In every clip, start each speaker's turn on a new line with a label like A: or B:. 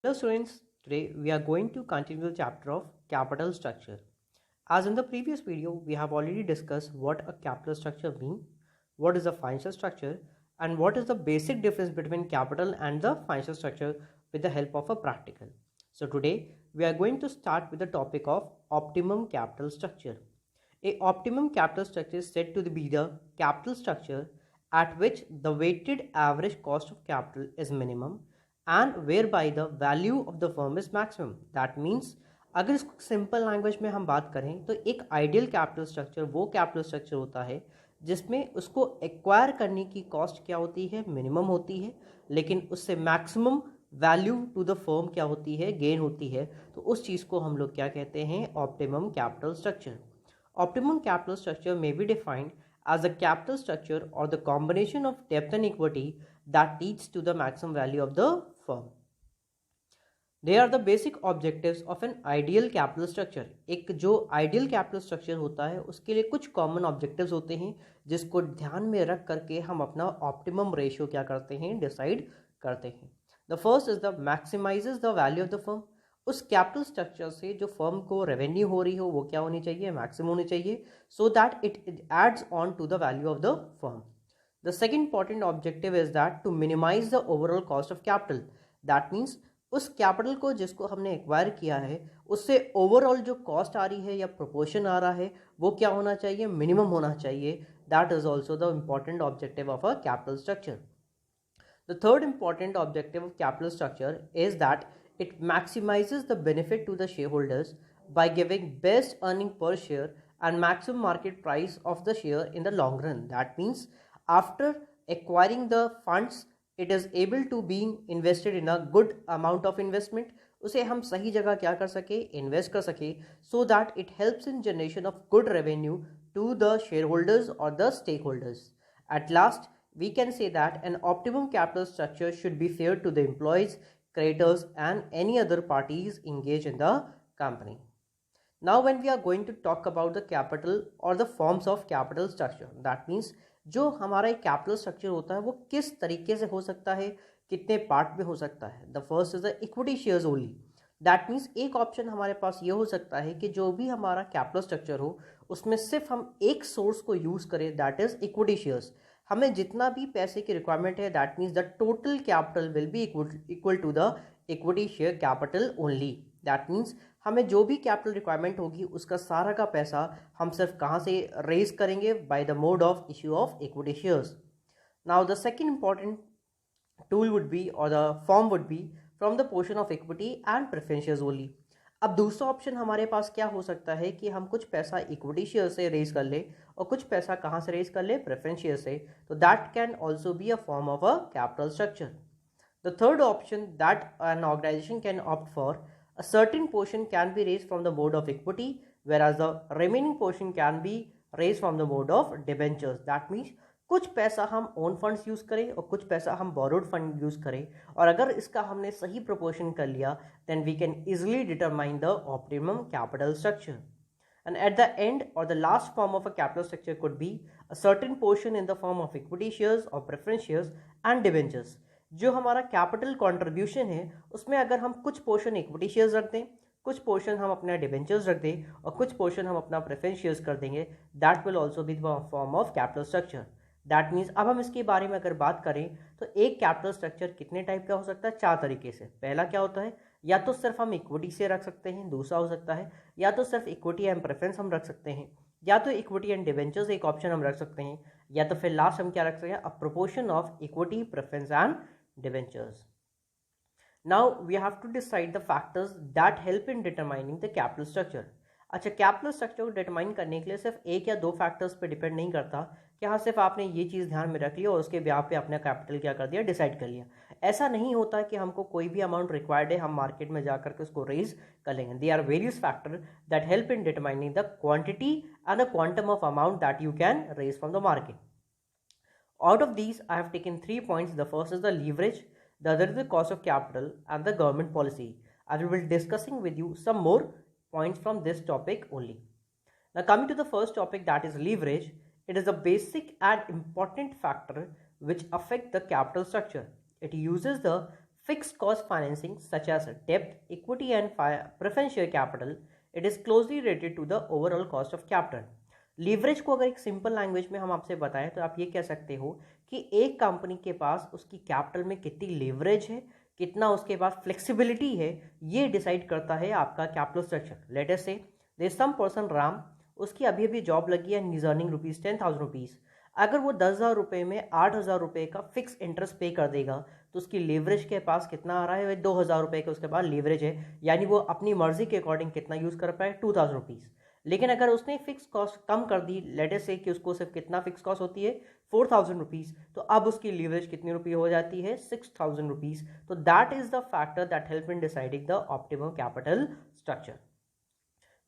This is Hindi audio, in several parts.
A: Hello students, today we are going to continue the chapter of capital structure. As in the previous video, we have already discussed what a capital structure means, what is a financial structure, and what is the basic difference between capital and the financial structure with the help of a practical. So today we are going to start with the topic of optimum capital structure. A optimum capital structure is said to be the capital structure at which the weighted average cost of capital is minimum and whereby the value of the firm is maximum. That means अगर इसको सिंपल लैंग्वेज में हम बात करें तो एक आइडियल कैपिटल स्ट्रक्चर वो कैपिटल स्ट्रक्चर होता है जिसमें उसको एक्वायर करने की कॉस्ट क्या होती है, मिनिमम होती है, लेकिन उससे maximum value to the firm क्या होती है, गेन होती है. तो उस चीज़ को हम लोग क्या कहते हैं, optimum capital structure. Optimum capital structure may be defined as a capital structure or the combination of debt and equity that leads to the maximum value of the firm. They are the basic objectives of an ideal capital structure. एक जो ideal capital structure होता है उसके लिए कुछ common objectives होते हैं जिसको ध्यान में रख करके हम अपना optimum ratio क्या करते हैं, decide करते हैं. The first is the maximizes the value of the firm. उस कैपिटल स्ट्रक्चर से जो फर्म को रेवेन्यू हो रही हो वो क्या होनी चाहिए, मैक्सिमम होनी चाहिए, so that it adds on to the value of the firm. The second important objective is that to minimise the overall cost of capital. That means उस कैपिटल को जिसको हमने एक्वायर किया है उससे ओवरऑल जो कॉस्ट आ रही है या प्रोपोर्शन आ रहा है वो क्या होना चाहिए, मिनिमम होना चाहिए. That is also the important objective of a capital structure. The third important objective of capital structure is that it maximizes the benefit to the shareholders by giving best earning per share and maximum market price of the share in the long run. That means after acquiring the funds, it is able to be invested in a good amount of investment. उसे हम सही जगह क्या कर सके, इन्वेस्ट कर सके, so that it helps in generation of good revenue to the shareholders or the stakeholders. At last, we can say that an optimum capital structure should be fair to the employees, creditors and any other parties engaged in the company. Now when we are going to talk about the capital or the forms of capital structure, that means जो हमारा एक कैपिटल स्ट्रक्चर होता है वो किस तरीके से हो सकता है, कितने पार्ट में हो सकता है. The first is the equity shares only. That means एक ऑप्शन हमारे पास ये हो सकता है कि जो भी हमारा कैपिटल स्ट्रक्चर हो उसमें सिर्फ हम एक सोर्स को यूज़ करें, दैट इज इक्विटी शेयर्स. हमें जितना भी पैसे की रिक्वायरमेंट है that means the total capital will be equal to the equity share capital only. That means हमें जो भी कैपिटल रिक्वायरमेंट होगी उसका सारा का पैसा हम सिर्फ कहाँ से रेज करेंगे, by the mode of issue of equity shares. Now the second important tool would be or the form would be from the portion of equity and preference shares only. अब दूसरा ऑप्शन हमारे पास क्या हो सकता है कि हम कुछ पैसा इक्विटी शेयर से रेज कर ले और कुछ पैसा कहाँ से रेज कर ले, प्रेफरेंस शेयर से. तो that can also be a form of a capital structure. The third option that an organisation can opt for, a certain portion can be raised from the mode of equity whereas the remaining portion can be raised from the mode of debentures. That means कुछ पैसा हम ओन फंड्स यूज़ करें और कुछ पैसा हम बोरोड फंड यूज़ करें, और अगर इसका हमने सही प्रोपोर्शन कर लिया then we can easily determine the optimum capital structure. And at the end or the last form of a capital structure could be a certain portion in the form of equity shares or preference shares and debentures. जो हमारा कैपिटल कंट्रीब्यूशन है उसमें अगर हम कुछ पोर्शन इक्विटी शेयर्स रख दें, कुछ पोर्शन हम अपना डिबेंचर्स रख दें और कुछ पोर्शन हम अपना प्रेफरेंस शेयर्स कर देंगे, that will also be the form of capital structure. That means अब हम इसके बारे में अगर बात करें तो एक कैपिटल स्ट्रक्चर कितने टाइप का हो सकता है, 4 तरीके से. पहला क्या होता है, या तो सिर्फ हम इक्विटी से रख सकते हैं, दूसरा हो सकता है या तो सिर्फ इक्विटी एंड प्रेफरेंस हम रख सकते हैं, या तो इक्विटी एंड डिबेंचर्स एक ऑप्शन हम रख सकते हैं, या तो फिर लास्ट हम क्या रख सकते हैं, a proportion of equity, preference and debentures. Now we have to decide the factors that help in determining the capital structure. अच्छा, कैपिटल स्ट्रक्चर को डिटरमाइन करने के लिए सिर्फ एक या दो फैक्टर्स पे डिपेंड नहीं करता कि हाँ सिर्फ आपने ये चीज़ ध्यान में रख लिया और उसके ब्याह पे अपना कैपिटल क्या कर दिया, डिसाइड कर लिया. ऐसा नहीं होता कि हमको कोई भी अमाउंट रिक्वायर्ड है हम मार्केट में जाकर के उसको रेज कर लेंगे. They are various factor that help in determining the quantity and the quantum of amount that you can raise from the market. Out of these, I have taken 3 points. The first is the leverage, the other is the cost of capital, and the government policy. I will be discussing with you some more points from this topic only. Now coming to the first topic, that is leverage. It is a basic and important factor which affect the capital structure. It uses the fixed cost financing such as debt, equity and preference share capital, it is closely related to the overall cost of capital. Leverage को अगर एक सिंपल लैंग्वेज में हम आपसे बताएं तो आप ये कह सकते हो कि एक कंपनी के पास उसकी कैपिटल में कितनी लीवरेज है, कितना उसके पास फ्लेक्सिबिलिटी है, ये डिसाइड करता है आपका capital structure. Let us say there is some person Ram, उसकी अभी अभी जॉब लगी है एंड ही इज अर्निंग ₹10,000. अगर वो 10,000 रुपये में 8,000 रुपये का फिक्स इंटरेस्ट पे कर देगा तो उसकी लीवरेज के पास कितना आ रहा है, वही 2,000 रुपये का उसके पास लीवरेज है, यानी वो अपनी मर्जी के अकॉर्डिंग कितना यूज़ कर पाए, 2,000 रुपीज़. लेकिन अगर उसने फिक्स कॉस्ट कम कर दी, लेट से कि उसको सिर्फ कितना फिक्स कॉस्ट होती है 4,000 रुपीज़, तो अब उसकी लीवरेज कितनी रुपये हो जाती है 6,000 रुपीज़. तो that is the factor that help in deciding the optimum capital structure.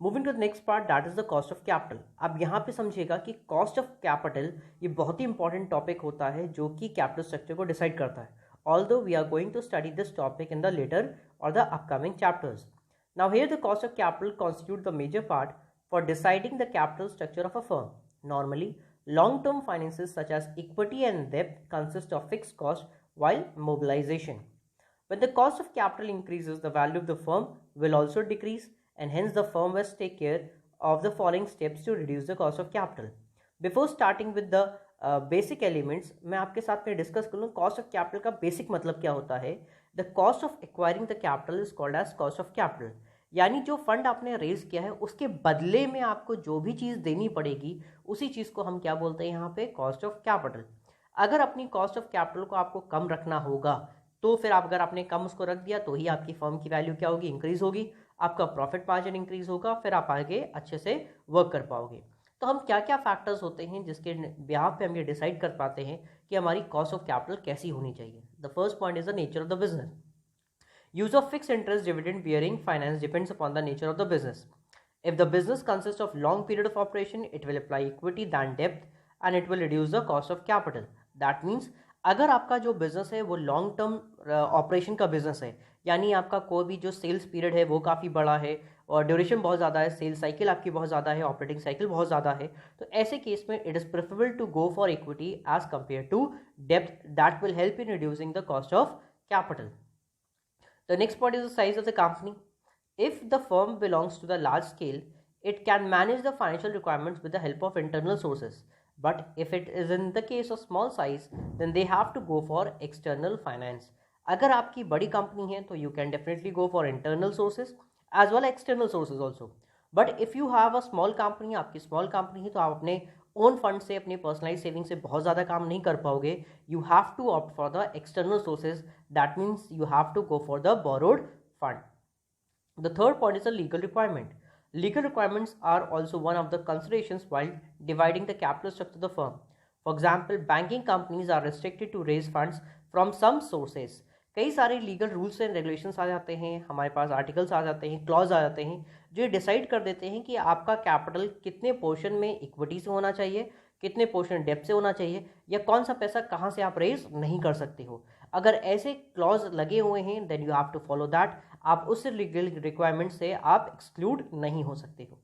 A: Moving to the next part, that is the cost of capital. अब यहाँ पे समझिएगा कि कॉस्ट ऑफ कैपिटल ये बहुत ही इंपॉर्टेंट टॉपिक होता है जो कि कैपिटल स्ट्रक्चर को डिसाइड करता है. Although we are going to study this topic in the later or the upcoming chapters. Now here the cost of capital constitute the major part for deciding the capital structure of a firm. Normally, long-term finances such as equity and debt consist of fixed cost while mobilization. When the cost of capital increases, the value of the firm will also decrease, and hence the firm must take care of the following steps to reduce the cost of capital. Before starting with the basic elements, मैं आपके साथ में डिस्कस करूँ कॉस्ट ऑफ कैपिटल का बेसिक मतलब क्या होता है. The cost of acquiring the capital is called as cost of capital. यानी जो फंड आपने रेज किया है उसके बदले में आपको जो भी चीज़ देनी पड़ेगी उसी चीज़ को हम क्या बोलते हैं यहाँ पे, कॉस्ट ऑफ कैपिटल. अगर अपनी कॉस्ट ऑफ कैपिटल को आपको कम रखना होगा तो फिर आप अगर आपने कम उसको रख दिया तो ही आपकी फर्म की वैल्यू क्या होगी, इंक्रीज होगी, आपका प्रॉफिट मार्जिन इंक्रीज होगा, फिर आप आगे अच्छे से वर्क कर पाओगे. तो हम क्या क्या फैक्टर्स होते हैं जिसके बिहाफ पे हम ये डिसाइड कर पाते हैं कि हमारी कॉस्ट ऑफ कैपिटल कैसी होनी चाहिए. The first point is the nature of the business. Use of fixed interest dividend bearing finance depends upon the nature of the business. If the business consists of long period of operation, it will apply equity than debt and it will reduce the cost of capital. That means अगर आपका जो बिजनेस है वो लॉन्ग टर्म ऑपरेशन का बिजनेस है, यानी आपका कोई भी जो सेल्स पीरियड है वो काफ़ी बड़ा है और ड्यूरेशन बहुत ज़्यादा है, सेल्स साइकिल आपकी बहुत ज़्यादा है, ऑपरेटिंग साइकिल बहुत ज़्यादा है, तो ऐसे केस में it is preferable to go for equity as compare to डेब्ट. That will help in reducing the cost of capital. The next point is the size of the company. If the firm belongs to the large scale, it can manage the financial requirements with the help of internal sources. But if it is in the case of small size, then they have to go for external finance. अगर आपकी बड़ी कंपनी है तो you can definitely go for internal sources as well as external sources also. But if you have a small company, आपकी small company है तो आप अपने ओन फंड से, अपनी पर्सनलाइज सेविंग से बहुत ज़्यादा काम नहीं कर पाओगे. You have to opt for the external sources. That means you have to go for the borrowed fund. The third point is the legal requirement. Legal requirements are also one of the considerations while dividing the capital structure of the firm. For example, banking companies are restricted to raise funds from some sources. कई सारे लीगल रूल्स एंड रेगुलेशंस आ जाते हैं, हमारे पास आर्टिकल्स आ जाते हैं, क्लॉज आ जाते हैं जो डिसाइड कर देते हैं कि आपका कैपिटल कितने पोर्शन में इक्विटी से होना चाहिए, कितने पोर्शन डेब्ट से होना चाहिए, या कौन सा पैसा कहाँ से आप रेज नहीं कर सकते हो. अगर ऐसे क्लॉज लगे हुए हैं then you have to follow that. आप उस लीगल रिक्वायरमेंट से आप एक्सक्लूड नहीं हो सकते हो.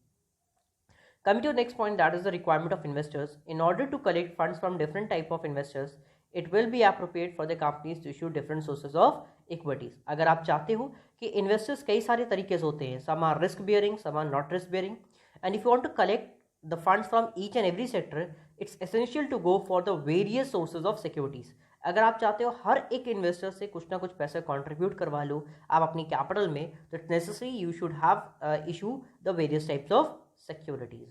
A: Coming to the next point, that is the requirement of investors. In order to collect funds from different type of investors, it will be appropriate for the companies to issue different sources of equities. अगर आप चाहते हो कि investors कई सारे तरीके से होते हैं, some are risk bearing, some are not risk bearing, and if you want to collect the funds from each and every sector, it's essential to go for the various sources of securities. अगर आप चाहते हो हर एक इन्वेस्टर से कुछ ना कुछ पैसा कंट्रीब्यूट करवा लो आप अपनी कैपिटल में, तो it's necessary you should have issue the various types of securities.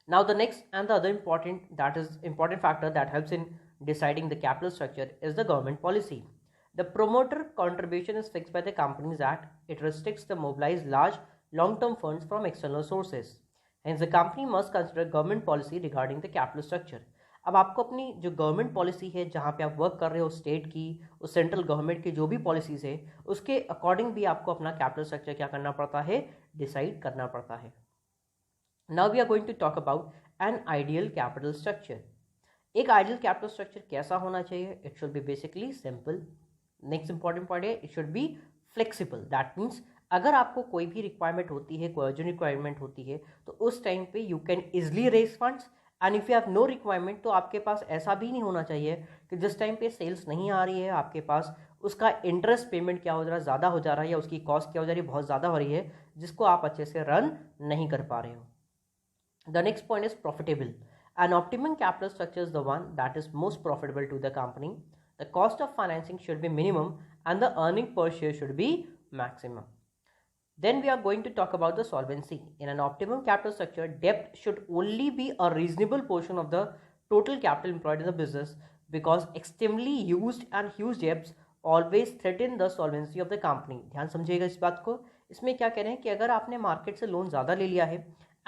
A: Now the next and the other important factor that helps in deciding the capital structure is the government policy. The promoter contribution is fixed by the Companies Act. It restricts the mobilized large long-term funds from external sources. Hence the company must consider government policy regarding the capital structure. अब आपको अपनी जो गवर्नमेंट पॉलिसी है जहाँ पे आप वर्क कर रहे हो, स्टेट की, उस सेंट्रल गवर्नमेंट की जो भी पॉलिसीज़ है उसके अकॉर्डिंग भी आपको अपना कैपिटल स्ट्रक्चर क्या करना पड़ता है, डिसाइड करना पड़ता है. Now we are going to talk about an ideal capital structure. एक ideal capital structure कैसा होना चाहिए? It should be basically simple. Next important point है, it should be flexible. That means अगर आपको कोई भी रिक्वायरमेंट होती है, कोई अर्जेंट रिक्वायरमेंट होती है, तो उस टाइम पे you can easily raise funds. And if you have no requirement, तो आपके पास ऐसा भी नहीं होना चाहिए कि जिस टाइम पे सेल्स नहीं आ रही है आपके पास उसका इंटरेस्ट पेमेंट क्या हो जा रहा है, ज़्यादा हो जा रहा है, या उसकी कॉस्ट क्या हो जा रही है, बहुत ज़्यादा हो रही है, जिसको आप अच्छे से रन नहीं कर पा रहे हो. The next point is profitable. An optimum capital structure is the one that is most profitable to the company. The cost of financing should be minimum and the earning per share should be maximum. Then we are going to talk about the solvency. In an optimum capital structure, debt should only be a reasonable portion of the total capital employed in the business, because extremely used and huge debts always threaten the solvency of the company. ध्यान समझिएगा इस बात को. इसमें क्या कह रहे हैं कि अगर आपने मार्केट से लोन ज़्यादा ले लिया है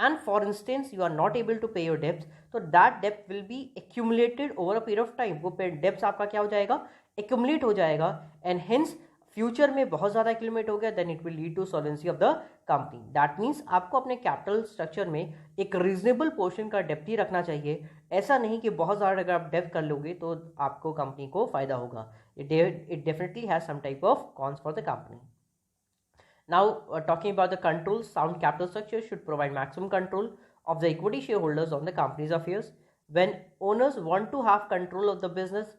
A: and for instance you are not able to pay your debts, so that debt will be accumulated over a period of time. वो debts आपका क्या हो जाएगा, accumulate हो जाएगा, and hence फ्यूचर में बहुत ज़्यादा एक्यूमुलेट हो गया, then it will lead to solvency of the company. That means आपको अपने कैपिटल स्ट्रक्चर में एक रीजनेबल पोर्शन का डेप्थ ही रखना चाहिए. ऐसा नहीं कि बहुत ज़्यादा अगर आप डेप्थ कर लोगे तो आपको कंपनी को फायदा होगा. It definitely has some type of cons for the company. Now, talking about the control, sound capital structure should provide maximum control of the equity shareholders on the company's affairs. When owners want to have control of the business,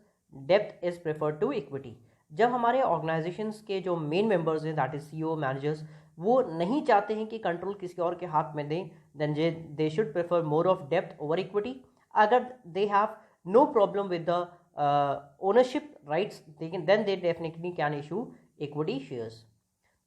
A: debt is preferred to equity. जब हमारे ऑर्गेनाइजेशंस के जो मेन मेंबर्स हैं, दैट इज सीईओ, मैनेजर्स, वो नहीं चाहते हैं कि कंट्रोल किसी और के हाथ में दें, then they should prefer more of डेप्थ ओवर इक्विटी. अगर they have no problem with the ownership rights, then they definitely can issue equity shares.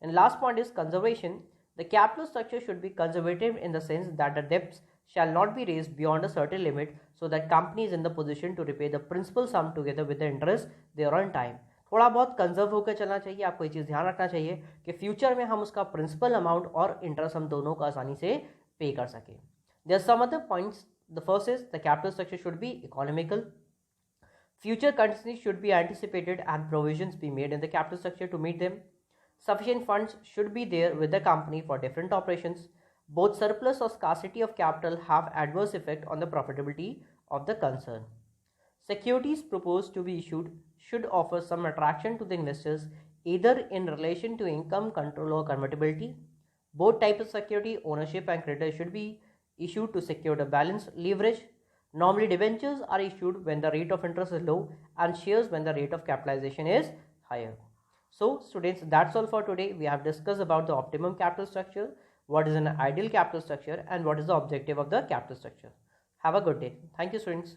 A: And last point is conservation. The capital structure should be conservative in the sense that the debts shall not be raised beyond a certain limit, so that company is in the position to repay the principal sum together with the interest there on time. थोड़ा बहुत कंजर्व होकर चलना चाहिए. आपको ये चीज़ ध्यान रखना चाहिए कि फ्यूचर में हम उसका प्रिंसिपल अमाउंट और इंटरेस्ट हम दोनों को आसानी से पे कर सकें. There are some other points. The first is the capital structure should be economical. Future contingencies should be anticipated and provisions be made in the capital structure to meet them. Sufficient funds should be there with the company for different operations. Both surplus or scarcity of capital have adverse effect on the profitability of the concern. Securities proposed to be issued should offer some attraction to the investors, either in relation to income, control or convertibility. Both types of security, ownership and credit, should be issued to secure the balanced leverage. Normally, debentures are issued when the rate of interest is low and shares when the rate of capitalization is higher. So students, that's all for today. We have discussed about the optimum capital structure, what is an ideal capital structure, and what is the objective of the capital structure. Have a good day. Thank you, students.